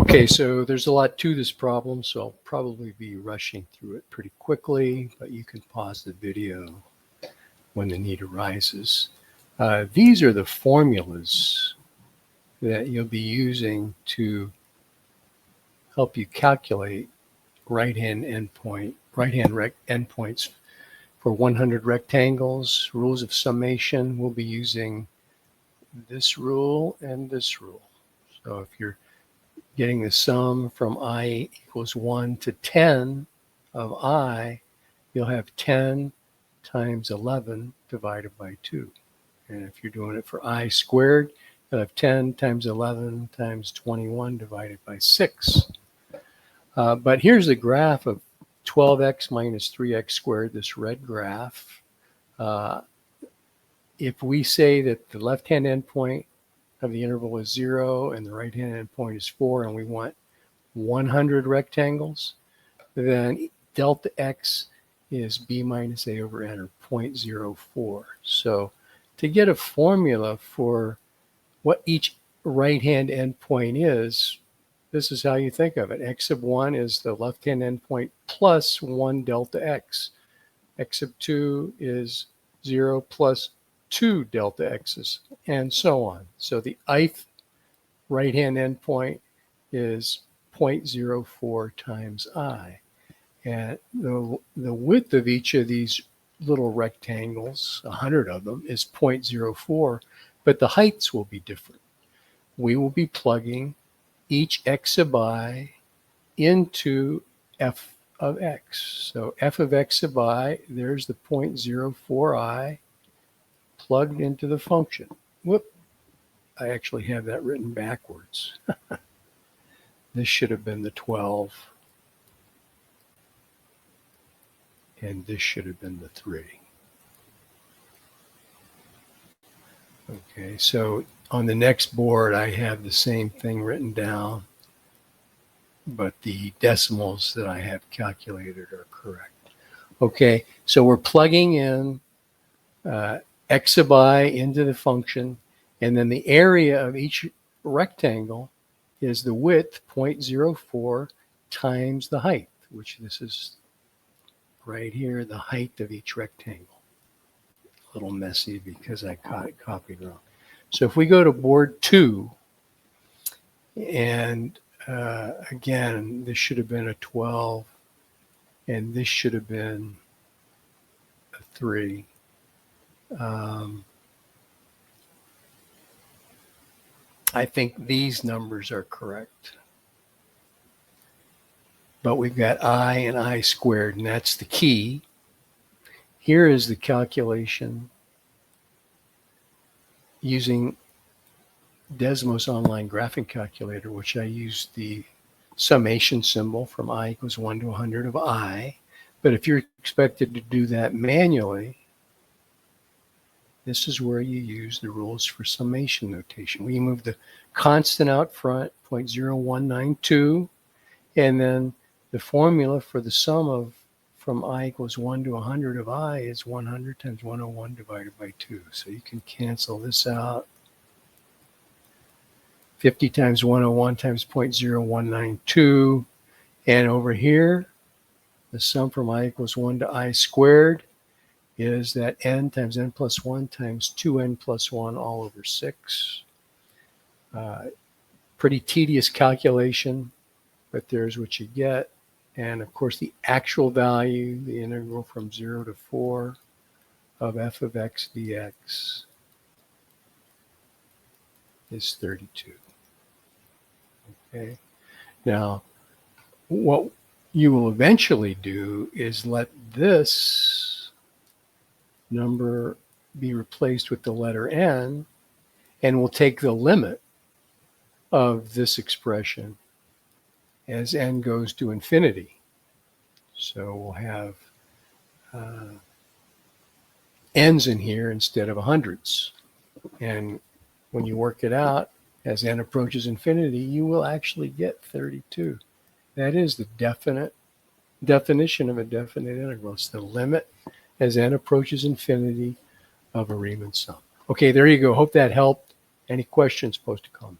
Okay, so there's a lot to this problem, so I'll probably be rushing through it pretty quickly, but you can pause the video when the need arises. These are the formulas that you'll be using to help you calculate right-hand endpoints for 100 rectangles. Rules of summation, we'll be using this rule and this rule. So if you're getting the sum from I equals 1 to 10 of I, you'll have 10 times 11 divided by 2. And if you're doing it for I squared, you'll have 10 times 11 times 21 divided by 6. But here's the graph of 12x minus 3x squared, this red graph. If we say that the left-hand endpoint of the interval is 0 and the right-hand endpoint is 4, and we want 100 rectangles, then delta x is b minus a over n, or 0.04. So to get a formula for what each right-hand endpoint is, this is how you think of it. X of 1 is the left-hand endpoint plus 1 delta x. X of 2 is 0 plus 2 delta x's, and so on. So the ith right-hand endpoint is 0.04 times I. And the width of each of these little rectangles, 100 of them, is 0.04, but the heights will be different. We will be plugging each x sub I into f of x. So f of x sub I, there's the 0.04i plugged into the function. Whoop, I actually have that written backwards. This should have been the 12, and this should have been the 3. Okay, so on the next board, I have the same thing written down, but the decimals that I have calculated are correct. Okay, so we're plugging in x sub I into the function, and then the area of each rectangle is the width, 0.04, times the height, which this is right here, the height of each rectangle. A little messy because I copied wrong. So if we go to board 2, and again, this should have been a 12, and this should have been a 3. I think these numbers are correct. But we've got I and I squared, and that's the key. Here is the calculation using Desmos online graphing calculator, which I used the summation symbol from I equals 1 to 100 of I. But if you're expected to do that manually, this is where you use the rules for summation notation. We move the constant out front, 0.0192, and then the formula for the sum of from I equals 1 to 100 of I is 100 times 101 divided by 2. So you can cancel this out. 50 times 101 times 0.0192. And over here, the sum from I equals 1 to I squared is that n times n plus 1 times 2n plus 1 all over 6. Pretty tedious calculation, but there's what you get. And of course, the actual value, the integral from 0 to 4 of f of x dx is 32. Okay. Now, what you will eventually do is let this number be replaced with the letter n, and we'll take the limit of this expression as n goes to infinity. So we'll have n's in here instead of hundreds. And when you work it out, as n approaches infinity, you will actually get 32. That is the definition of a definite integral. It's the limit as n approaches infinity of a Riemann sum. Okay, there you go. Hope that helped. Any questions, post a comment.